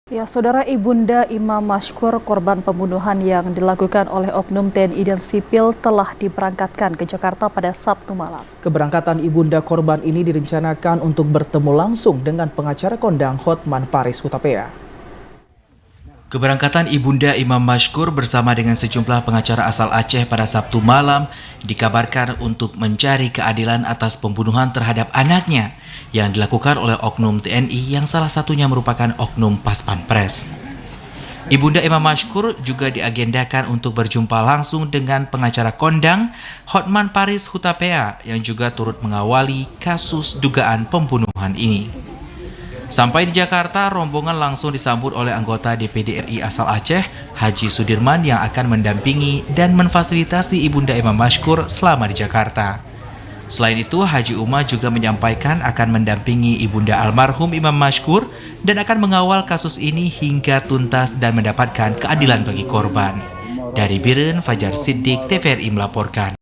Ya, Saudara Ibunda Imam Mashkur, korban pembunuhan yang dilakukan oleh oknum TNI dan sipil telah diberangkatkan ke Jakarta pada Sabtu malam. Keberangkatan ibunda korban ini direncanakan untuk bertemu langsung dengan pengacara kondang Hotman Paris Hutapea. Keberangkatan Ibunda Imam Mashkur bersama dengan sejumlah pengacara asal Aceh pada Sabtu malam dikabarkan untuk mencari keadilan atas pembunuhan terhadap anaknya yang dilakukan oleh oknum TNI yang salah satunya merupakan oknum Paspampres. Ibunda Imam Mashkur juga diagendakan untuk berjumpa langsung dengan pengacara kondang Hotman Paris Hutapea yang juga turut mengawali kasus dugaan pembunuhan ini. Sampai di Jakarta, rombongan langsung disambut oleh anggota DPD RI asal Aceh, Haji Sudirman yang akan mendampingi dan memfasilitasi Ibunda Imam Mashkur selama di Jakarta. Selain itu, Haji Uma juga menyampaikan akan mendampingi Ibunda almarhum Imam Mashkur dan akan mengawal kasus ini hingga tuntas dan mendapatkan keadilan bagi korban. Dari Biren, Fajar Siddiq, TVRI melaporkan.